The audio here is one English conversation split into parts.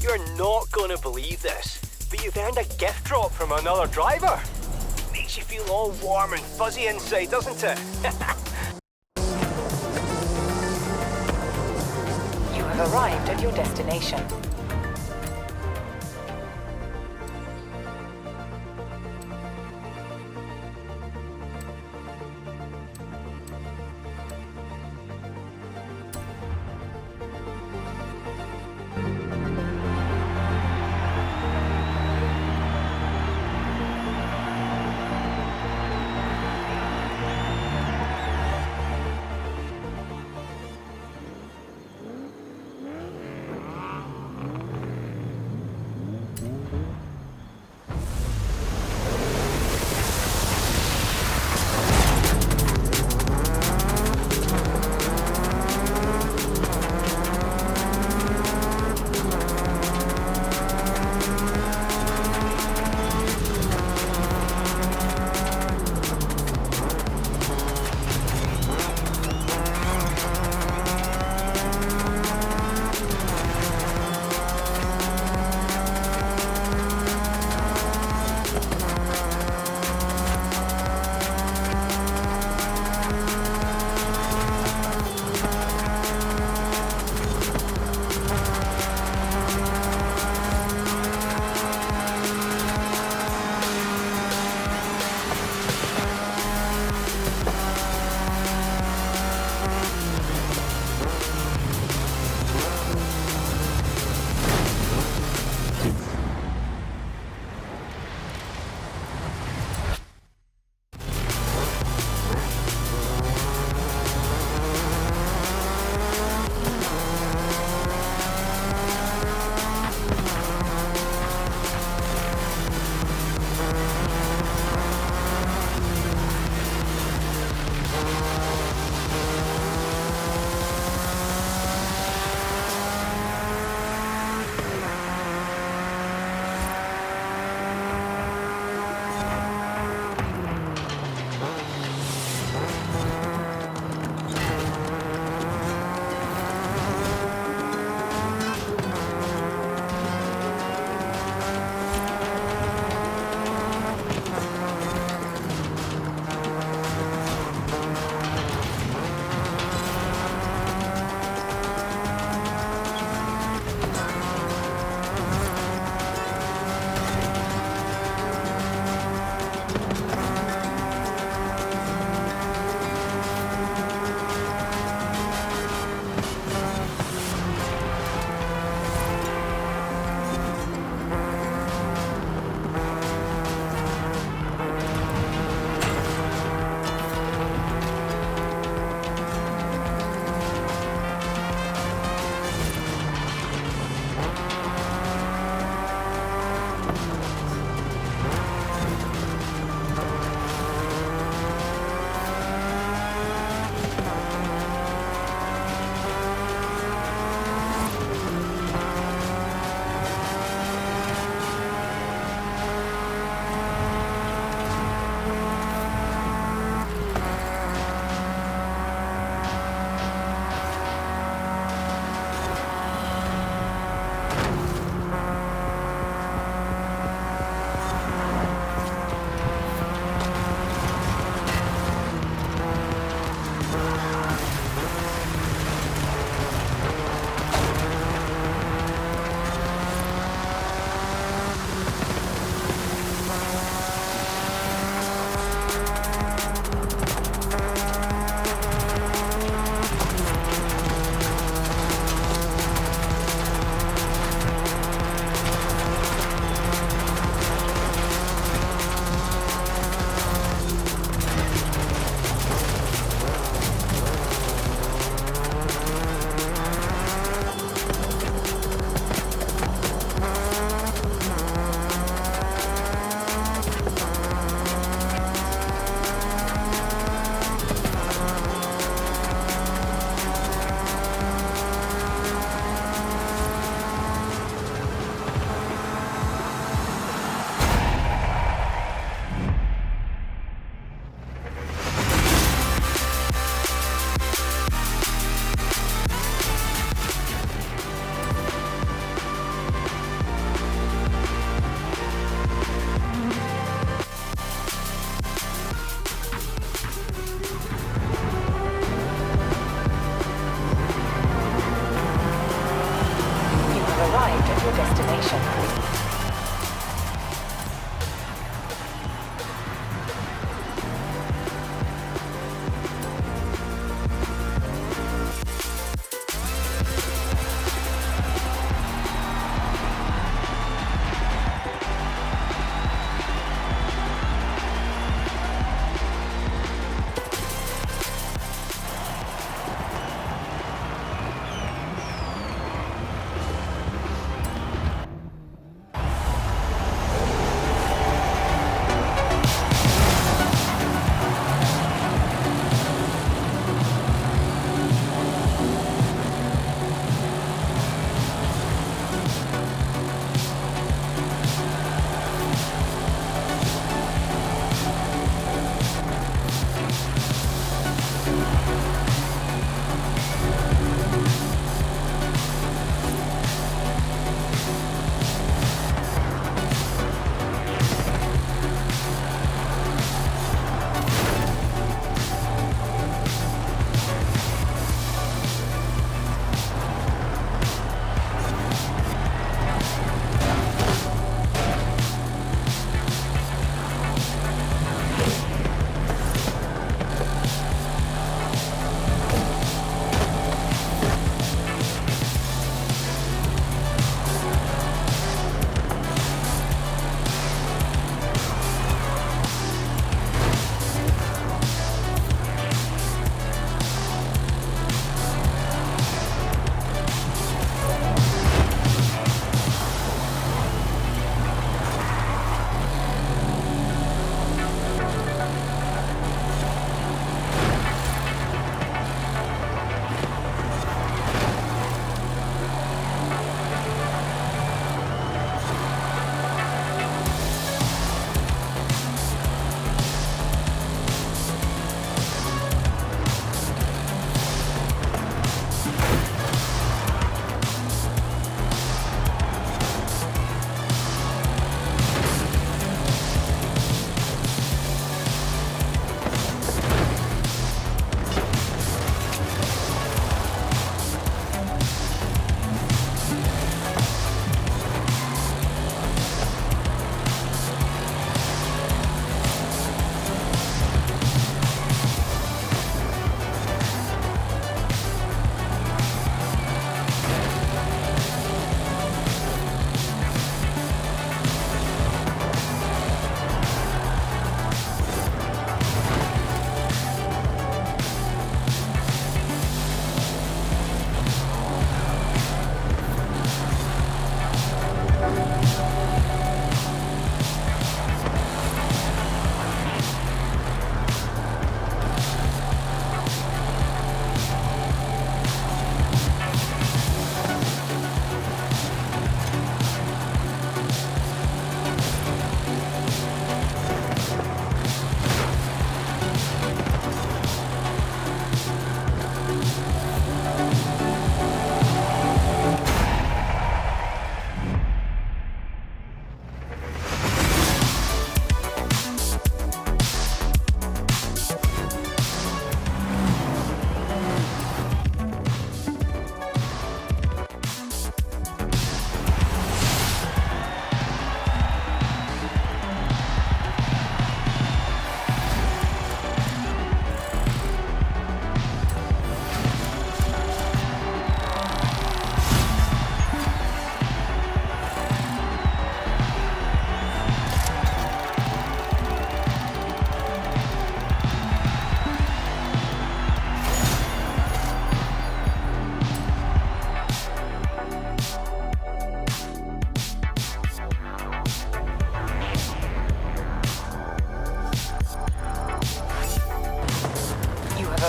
You're not gonna believe this, but you've earned a gift drop from another driver. Makes you feel all warm and fuzzy inside, doesn't it? You have arrived at your destination.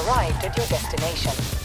arrived at your destination.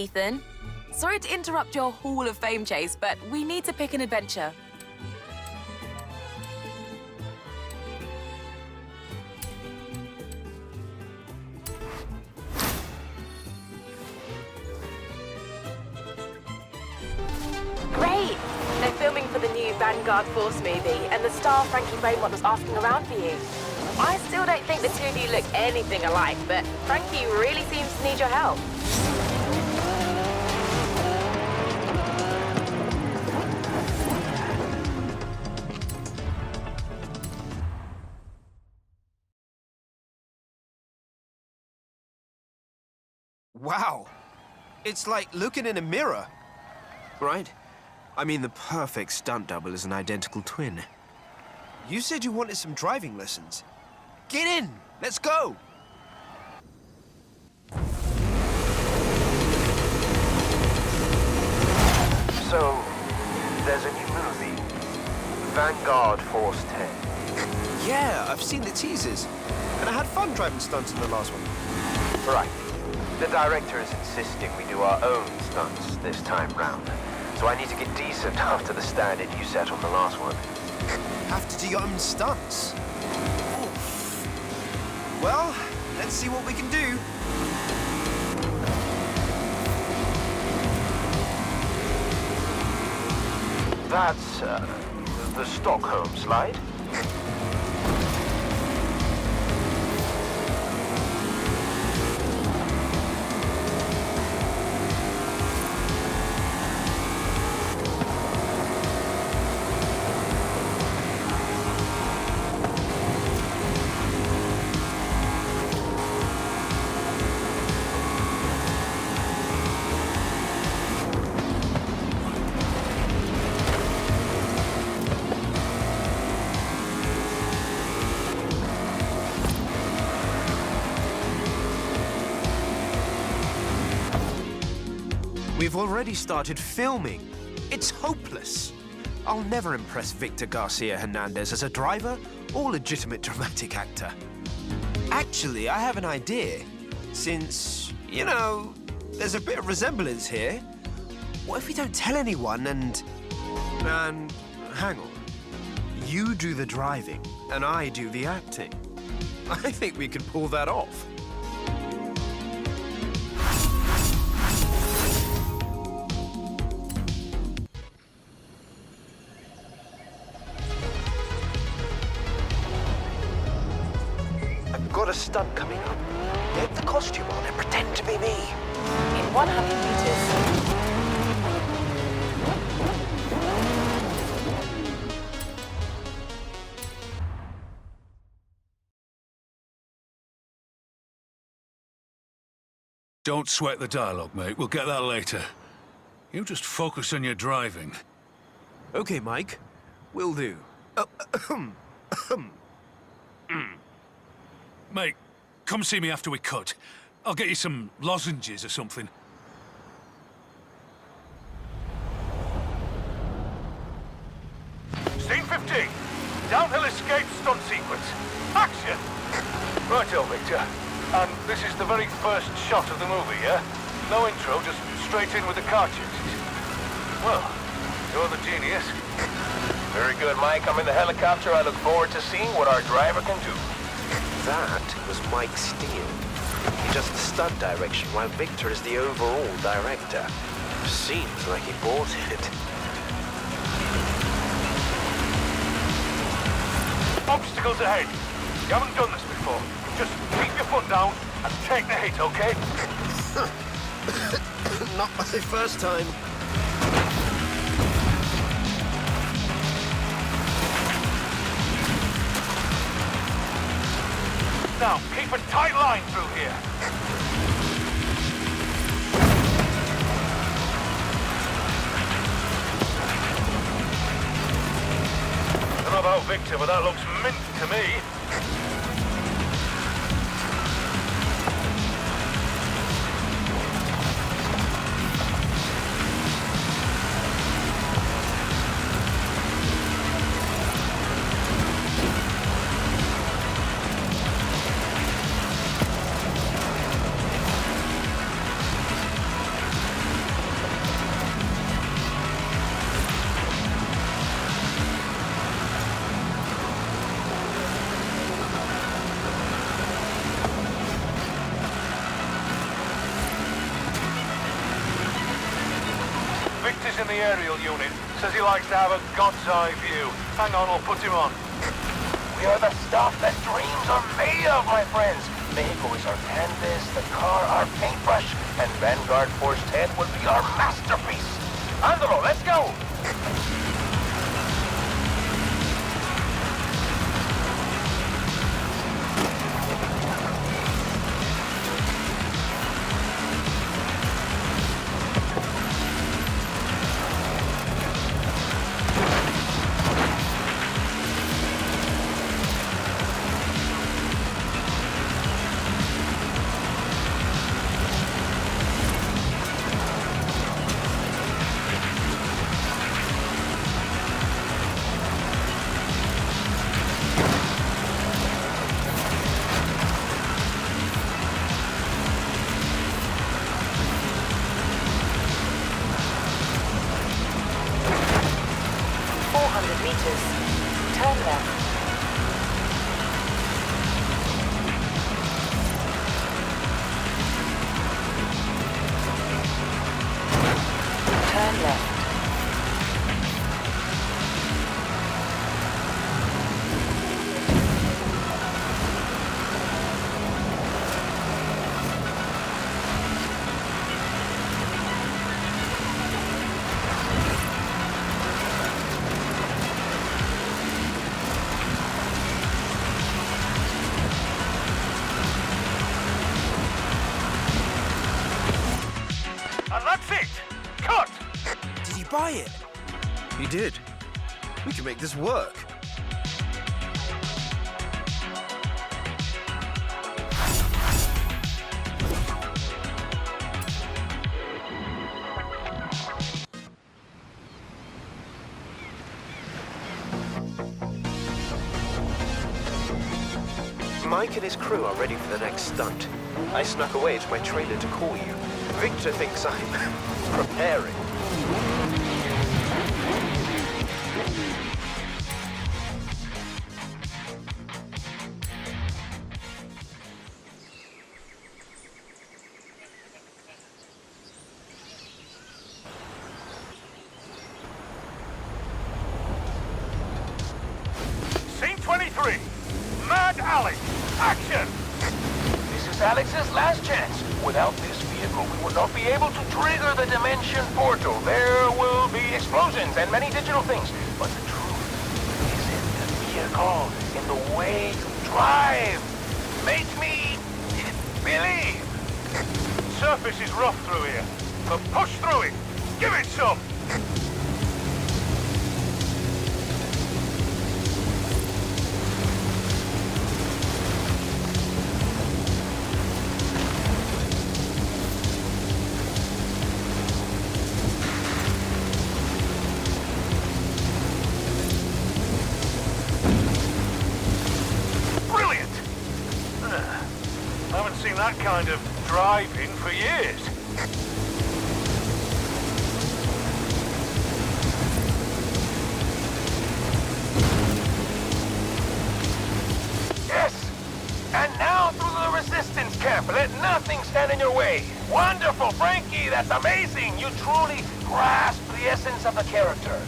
Ethan. Sorry to interrupt your Hall of Fame chase, but we need to pick an adventure. for the new Vanguard Force movie, and the star Frankie Beaumont was asking around for you. I still don't think the two of you look anything alike, but Frankie really seems to need your help. Wow. It's like looking in a mirror. Right? I mean, the perfect stunt double is an identical twin. You said you wanted some driving lessons. Get in! Let's go! So, there's a new movie, Vanguard Force 10. Yeah, I've seen the teasers. And I had fun driving stunts in the last one. Right. The director is insisting we do our own stunts this time round. So I need to get decent after the standard you set on the last one. Have to do your own stunts. Oof. Well, let's see what we can do. That's, the Stockholm slide. We've already started filming. It's hopeless. I'll never impress Victor Garcia Hernandez as a driver or legitimate dramatic actor. Actually, I have an idea. Since, you know, there's a bit of resemblance here, what if we don't tell anyone and hang on. You do the driving and I do the acting. I think we could pull that off. Got a stunt coming up. Get the costume on and pretend to be me. In 100 meters. Don't sweat the dialogue, mate. We'll get that later. You just focus on your driving. Okay, Mike. Will do. Mate, come see me after we cut. I'll get you some lozenges or something. Scene 15. Downhill escape stunt sequence. Action! Righto, Victor. And this is the very first shot of the movie, yeah? No intro, just straight in with the car chases. Well, you're the genius. Very good, Mike. I'm in the helicopter. I look forward to seeing what our driver can do. That was Mike Steele. He does the stunt direction, while Victor is the overall director. Seems like he bought it. Obstacles ahead. You haven't done this before. Just keep your foot down and take the hit, okay? Not my first time. Now, keep a tight line through here. I don't know about Victor, but that looks mint to me. Victor's in the aerial unit. Says he likes to have a God's eye view. Hang on, I'll put him on. We are the stuff that dreams are made of, my friends. Mexico is our canvas, the car our paintbrush, and Vanguard Force 10 will be our masterpiece. Andalo, let's go! Turn left. Turn left. And that's it! Cut! Did he buy it? He did. We can make this work. Mike and his crew are ready for the next stunt. I snuck away to my trailer to call you. Victor thinks I'm preparing. Scene 23. Mad Alley. Action! This is Alex's last chance. Without this vehicle, we will not be able to trigger the dimension portal. There will be explosions and many digital things. But the truth is in the vehicle, in the way to drive. Make me believe. Surface is rough through here, but push through it. Give it some. Brilliant! I haven't seen that kind of driving for years. Yes! And now through the resistance camp. Let nothing stand in your way. Wonderful, Frankie. That's amazing. You truly grasp the essence of the character.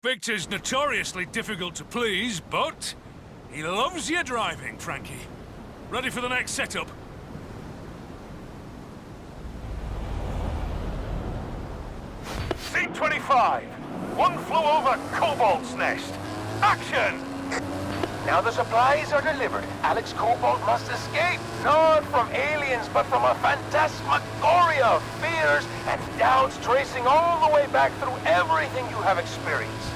Victor's notoriously difficult to please, but he loves your driving, Frankie. Ready for the next setup? Scene 25. One flew over Cobalt's nest. Action! Now the supplies are delivered. Alex Cobalt must escape. Not from aliens, but from a phantasmagoria of fears and doubts tracing all the way back through everything you have experienced.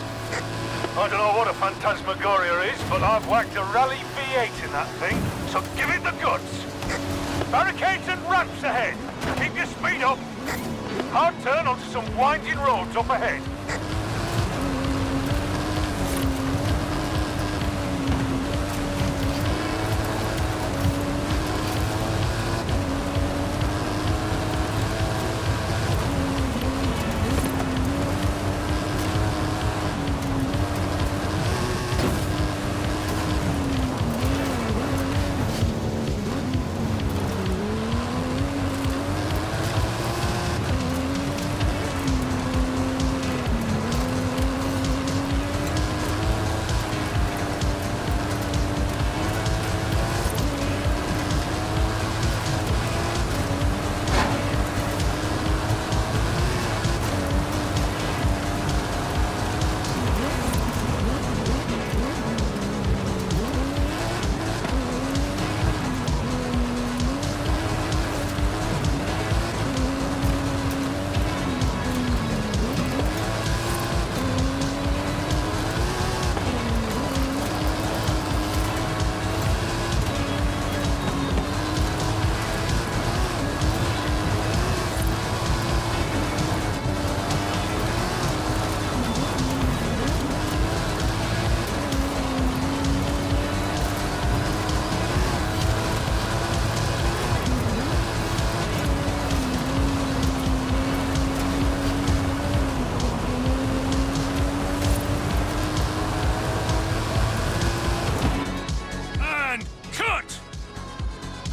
I don't know what a phantasmagoria is, but I've whacked a Rally V8 in that thing, so give it the goods. Barricades and ramps ahead. Keep your speed up. Hard turn onto some winding roads up ahead.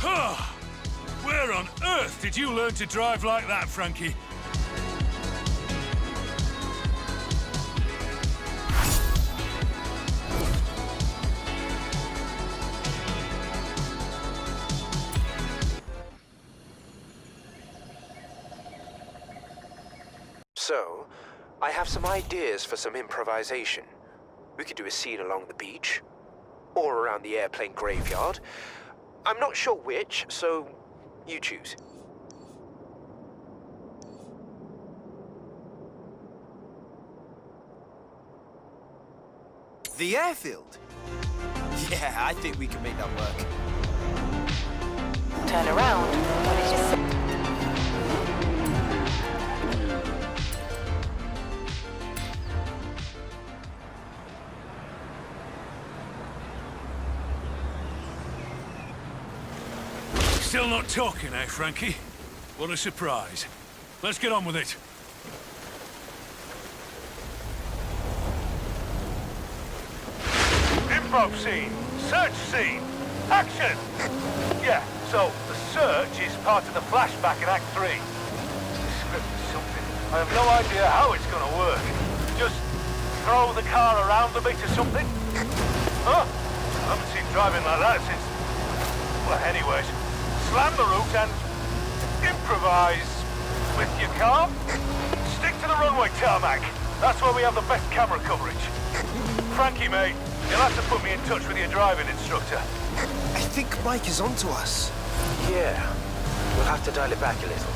Where on earth did you learn to drive like that, Frankie? So, I have some ideas for some improvisation. We could do a scene along the beach, or around the airplane graveyard. I'm not sure which, so you choose. The airfield? Yeah, I think we can make that work. Turn around. What did you say? Still not talking, eh, Frankie? What a surprise. Let's get on with it. Improv scene. Search scene. Action! Yeah, so the search is part of the flashback in Act 3. This script is something. I have no idea how it's gonna work. Just throw the car around a bit or something? Huh? I haven't seen driving like that since... Well, anyways, slam the route and improvise with your car. Stick to the runway tarmac. That's where we have the best camera coverage. Frankie, mate, you'll have to put me in touch with your driving instructor. I think Mike is onto us. Yeah, we'll have to dial it back a little.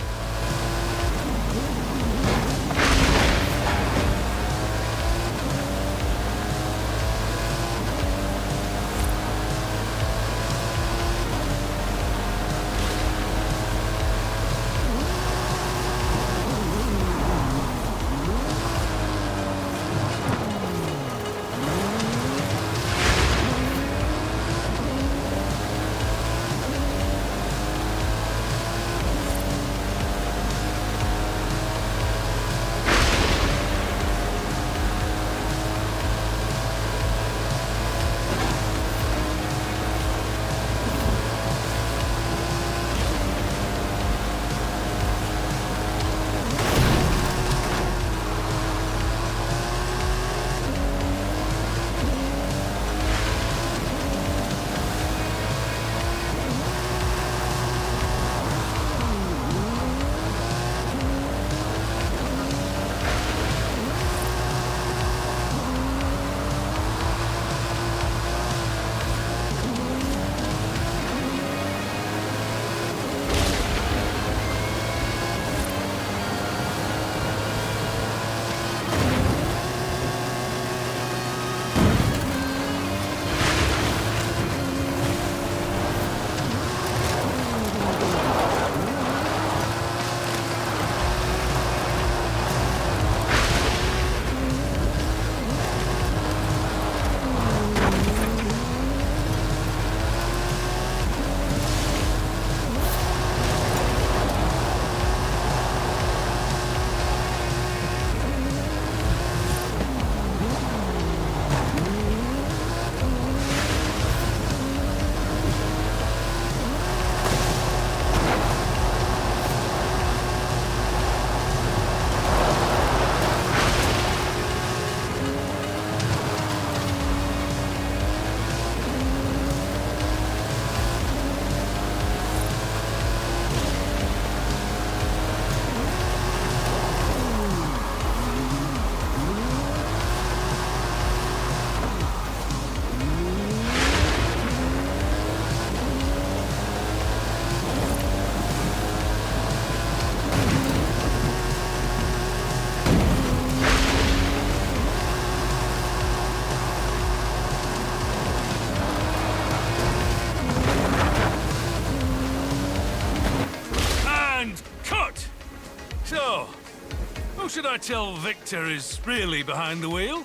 Who should I tell Victor is really behind the wheel?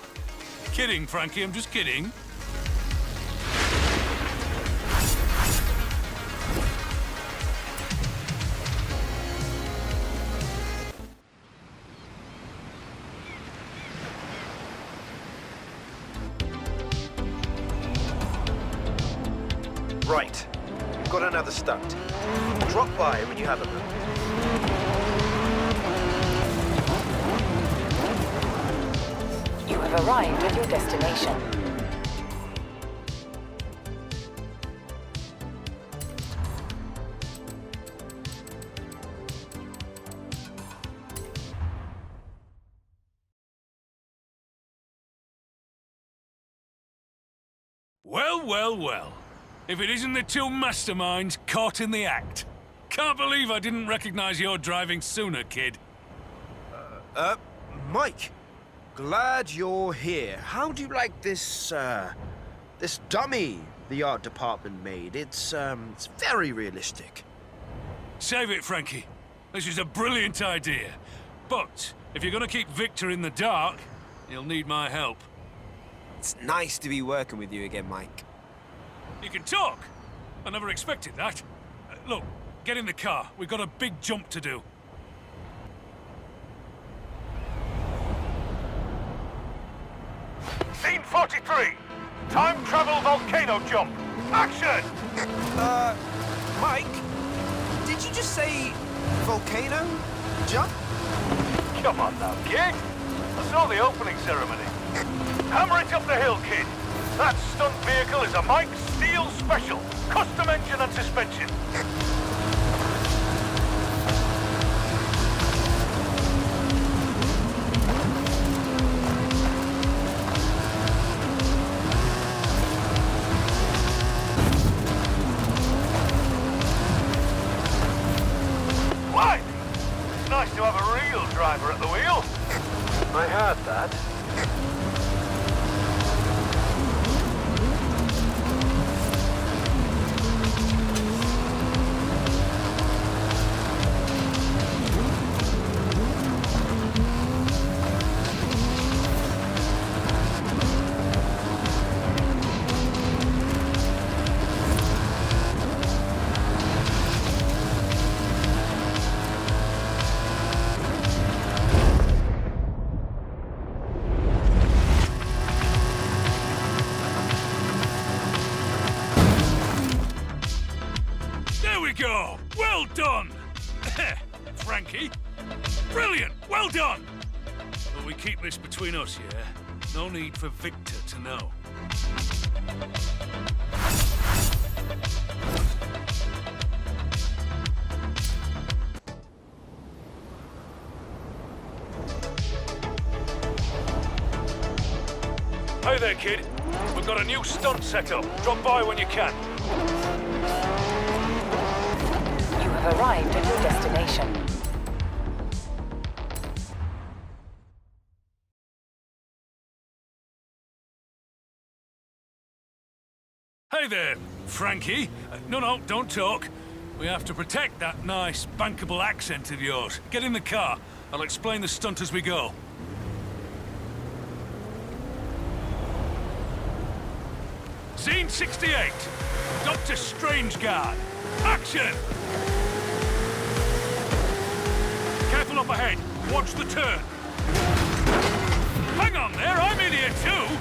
Kidding, Frankie, I'm just kidding. Right. Got another another stunt. Drop by when you have a moment. You have arrived at your destination. Well, well, well. If it isn't the two masterminds caught in the act. Can't believe I didn't recognize your driving sooner, kid. Mike, glad you're here. How do you like this, this dummy the art department made? It's very realistic. Save it, Frankie. This is a brilliant idea. But if you're gonna keep Victor in the dark, you'll need my help. It's nice to be working with you again, Mike. You can talk! I never expected that. Look, get in the car. We've got a big jump to do. Scene 43. Time travel volcano jump. Action! Mike, did you just say volcano jump? Come on now, kid. I saw the opening ceremony. Hammer it up the hill, kid. That stunt vehicle is a Mike Steel Special. Custom engine and suspension. Why? It's nice to have a real driver at the wheel. I heard that. There we go! Well done! Frankie. Brilliant! Well done! But we keep this between us, yeah? No need for Victor to know. Hey there, kid. We've got a new stunt set up. Drop by when you can. You have arrived at your destination. Hey there, Frankie. No, don't talk. We have to protect that nice, bankable accent of yours. Get in the car. I'll explain the stunt as we go. Scene 68. Dr. Strangeguard. Action! Careful up ahead. Watch the turn. Hang on there, I'm in here too.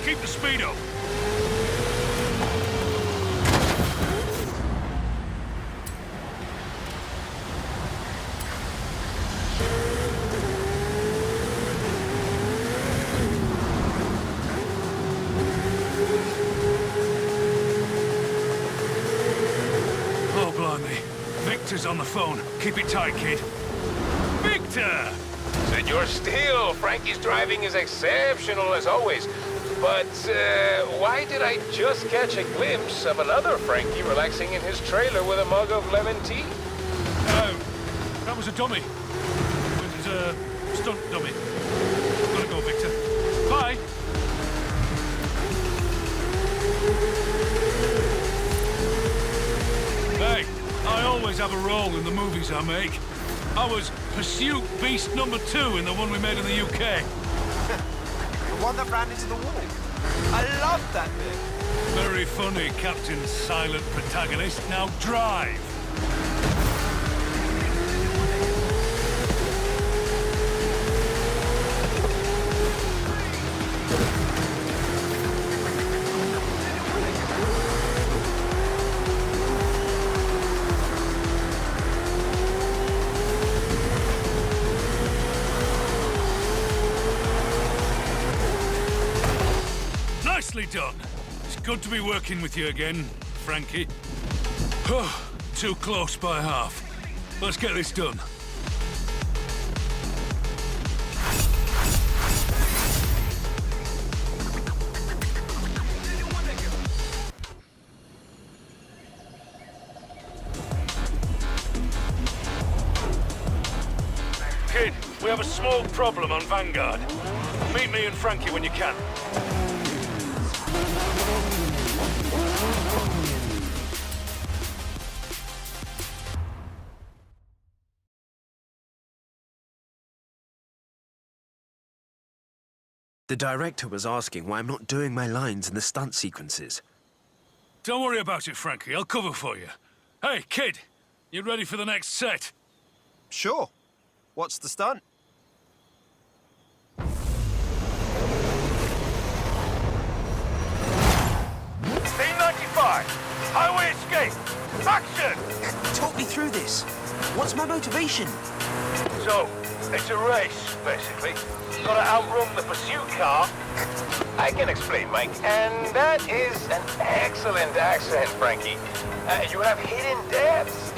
Keep the speed up. Oh, blimey. Victor Victor's on the phone. Keep it tight, kid. Victor! Senor Steele, Frankie's driving is exceptional as always. But why did I just catch a glimpse of another Frankie relaxing in his trailer with a mug of lemon tea? Oh, that was a dummy. It was a stunt dummy. Gotta go, Victor. Bye! Hey, I always have a role in the movies I make. I was Pursuit Beast number 2 in the one we made in the UK. The one that ran into the wall. I love that bit. Very funny, Captain Silent Protagonist. Now drive! Nicely done. It's good to be working with you again, Frankie. Too close by half. Let's get this done. Kid, we have a small problem on Vanguard. Meet me and Frankie when you can. The director was asking why I'm not doing my lines in the stunt sequences. Don't worry about it, Frankie. I'll cover for you. Hey, kid, you ready for the next set? Sure. What's the stunt? Scene 95. Highway escape. Action! Talk me through this. What's my motivation? So, it's a race, basically. Gotta outrun the pursuit car. I can explain, Mike. And that is an excellent accent, Frankie. You have hidden depths.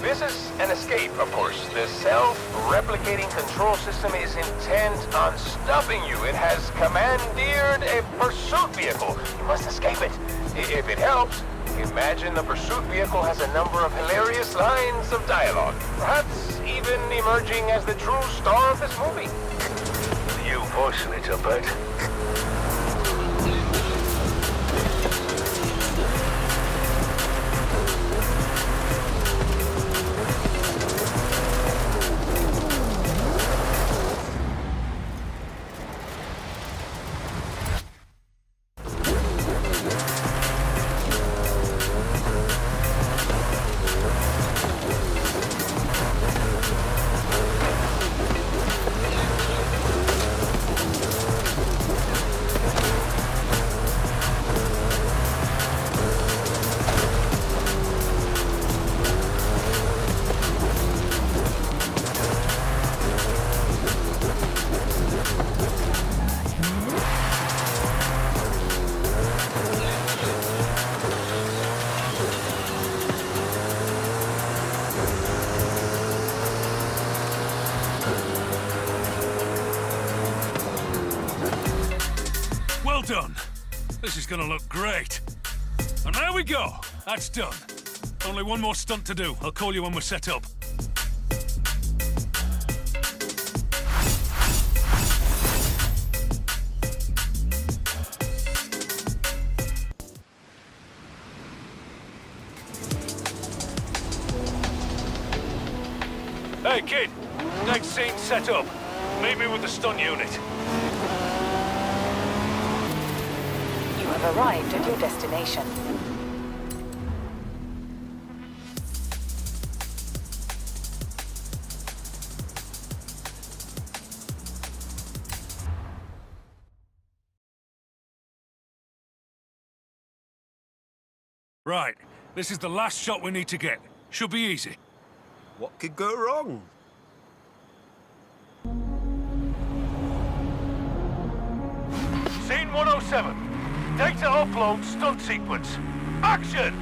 This is an escape, of course. The self-replicating control system is intent on stopping you. It has commandeered a pursuit vehicle. You must escape it. If it helps, imagine the pursuit vehicle has a number of hilarious lines of dialogue. Perhaps even emerging as the true star of this movie. You voicing it, I bet. Well done. This is gonna look great. And there we go. That's done. Only one more stunt to do. I'll call you when we're set up. Hey, kid. Next scene set up. Meet me with the stunt unit. You have arrived at your destination. Right. This is the last shot we need to get. Should be easy. What could go wrong? Scene 107. Data upload stunt sequence. Action!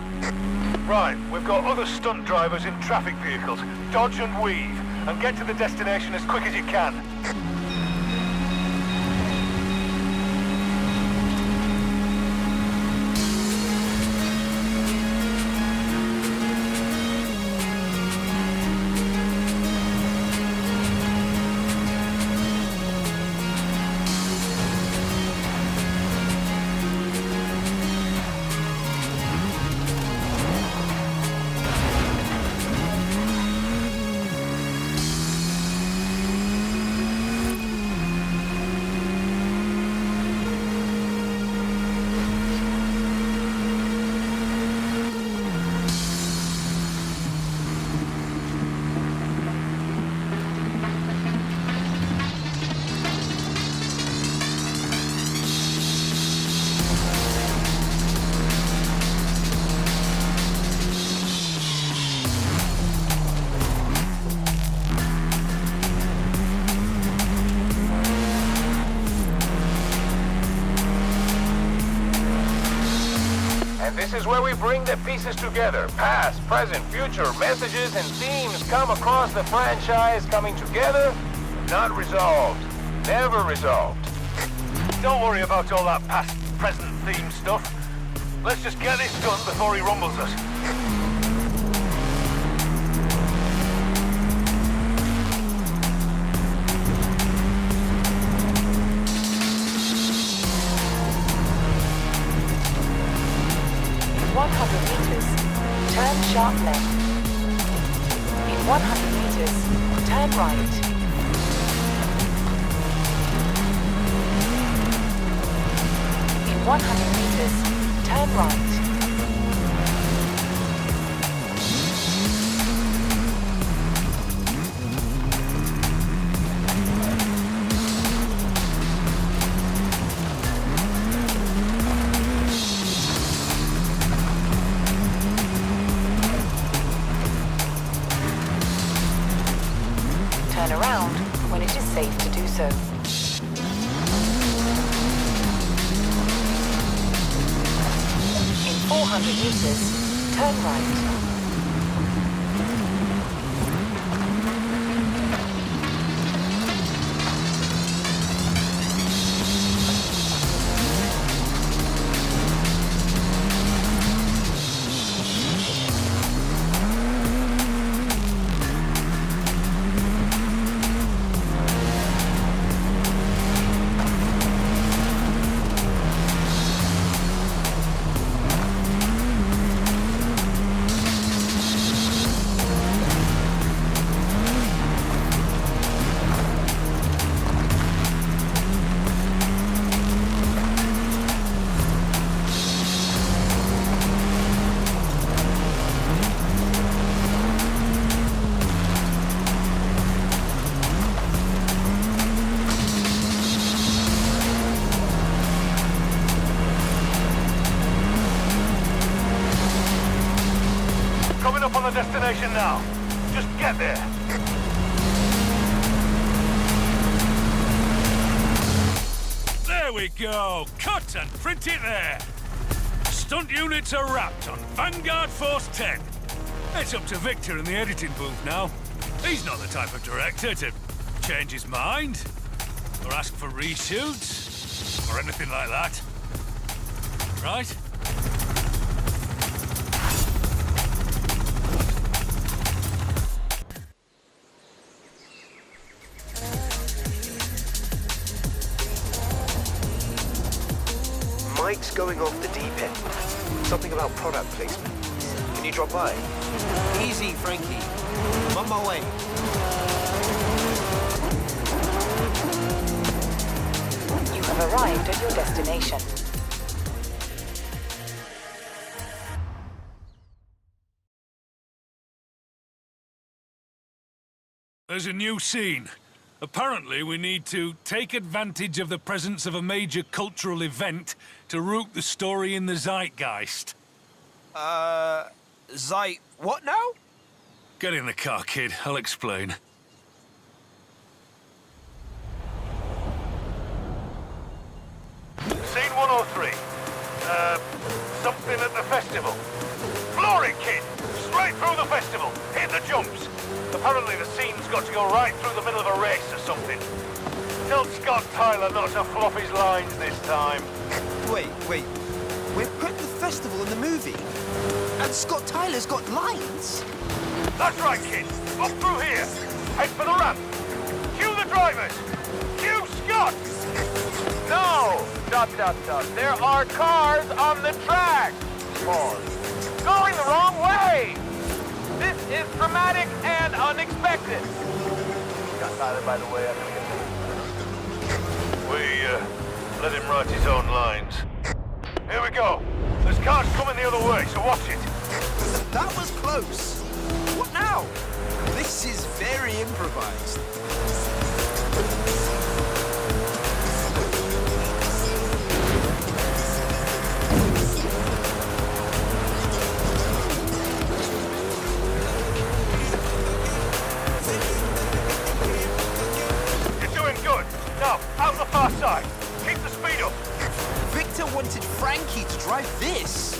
Right, we've got other stunt drivers in traffic vehicles. Dodge and weave, and get to the destination as quick as you can. This is where we bring the pieces together. Past, present, future, messages and themes come across the franchise coming together, not resolved. Never resolved. Don't worry about all that past, present theme stuff. Let's just get this done before he rumbles us. Turn sharp left. In 100 meters, turn right. In 100 meters, turn right. Turn around when it is safe to do so. In 400 meters, turn right. Coming up on the destination now. Just get there. There we go. Cut and print it there. Stunt units are wrapped on Vanguard Force 10. It's up to Victor in the editing booth now. He's not the type of director to change his mind, or ask for reshoots, or anything like that. Right? Mike's going off the deep end. Something about product placement. Can you drop by? Easy, Frankie. I'm on my way. You have arrived at your destination. There's a new scene. Apparently, we need to take advantage of the presence of a major cultural event to root the story in the zeitgeist. What now? Get in the car, kid. I'll explain. Scene 103. Something at the festival. Floor it, kid! Straight through the festival. Hit the jumps. Apparently the scene's got to go right through the middle of a race or something. Tell Scott Tyler not to flop his lines this time. Wait. We're putting the festival in the movie. And Scott Tyler's got lines. That's right, kid. Up through here. Head for the ramp. Cue the drivers. Cue Scott. No! Stop. There are cars on the track. Pause. Going the wrong way. This is dramatic and unexpected. Got Tyler, by the way. I'm gonna get We let him write his own lines. Here we go. There's cars coming the other way, so watch it. That was close. What now? This is very improvised. You're doing good. Now, out the far side. Keep the speed up. Victor wanted Frankie to drive this.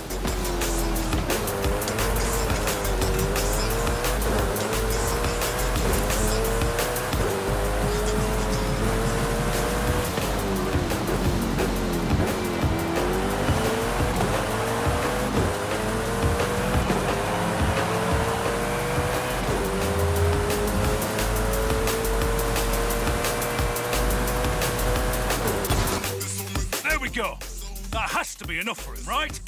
There we go. That has to be enough for him, right?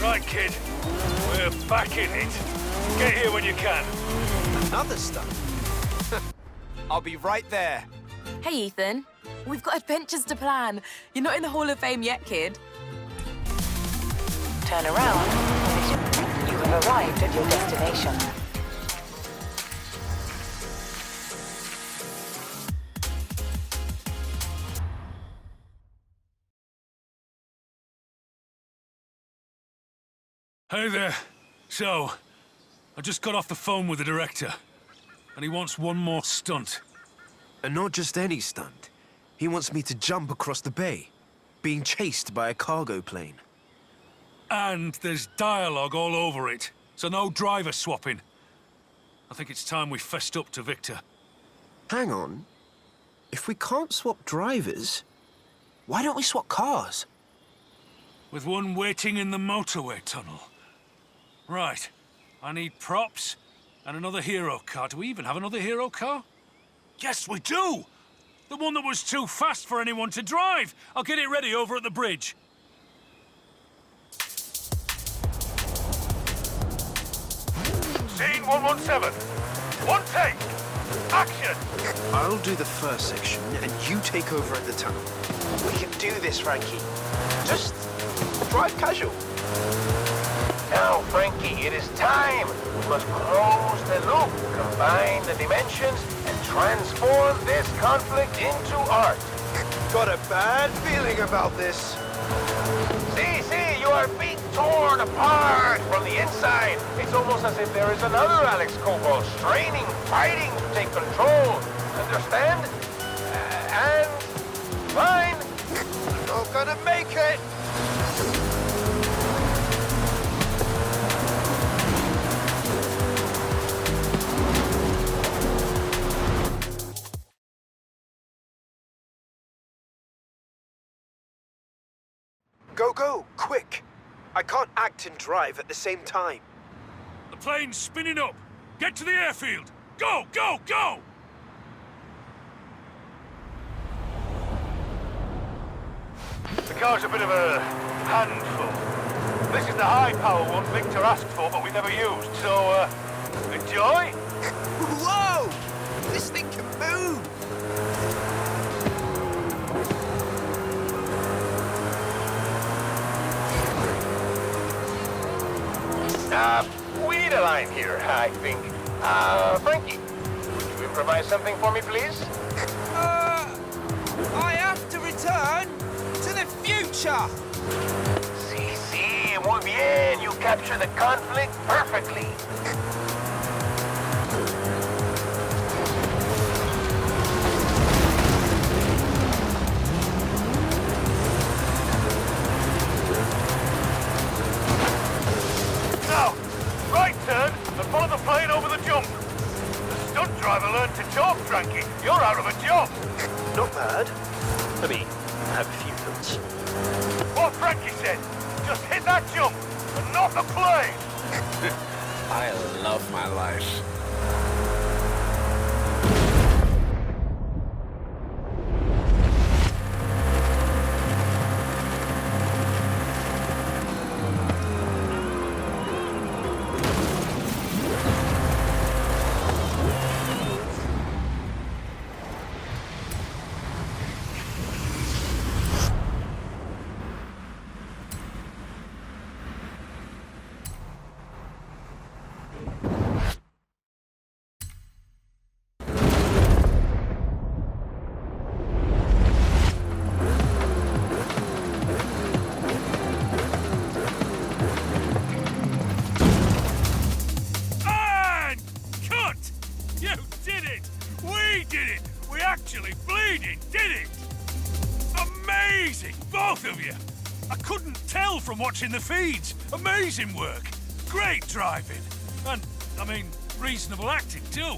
Right, kid. We're back in it. Get here when you can. Another stunt. I'll be right there. Hey, Ethan. We've got adventures to plan. You're not in the Hall of Fame yet, kid. Turn around. You have arrived at your destination. Hey there. So, I just got off the phone with the director, and he wants one more stunt. And not just any stunt. He wants me to jump across the bay, being chased by a cargo plane. And there's dialogue all over it, so no driver swapping. I think it's time we fessed up to Victor. Hang on. If we can't swap drivers, why don't we swap cars? With one waiting in the motorway tunnel. Right. I need props and another hero car. Do we even have another hero car? Yes, we do! The one that was too fast for anyone to drive. I'll get it ready over at the bridge. Scene 117. One take. Action. I'll do the first section, and you take over at the tunnel. We can do this, Frankie. Just drive casual. Now, Frankie, it is time. We must close the loop, combine the dimensions, and transform this conflict into art. Got a bad feeling about this. See, you are being torn apart from the inside. It's almost as if there is another Alex Cobalt straining, fighting to take control. Understand? And fine. Not gonna make it. Go, quick! I can't act and drive at the same time. The plane's spinning up. Get to the airfield. Go, go, go! The car's a bit of a handful. This is the high-power one Victor asked for, but we never used, so, enjoy? Whoa! This thing can move! We need a line here, I think. Frankie, would you improvise something for me, please? I have to return to the future! marcha! Sí, muy bien. You capture the conflict perfectly. Now, right turn and follow the plane over the jump. The stunt driver learned to talk, Frankie. You're out of a job. Not bad. I mean, I have a few notes. What Frankie said. Just hit that jump and not the plane. I love my life. And cut! You did it! We did it! We actually bleeding did it! Amazing, both of you! I couldn't tell from watching the feeds. Amazing work. Great driving. And, I mean, reasonable acting too.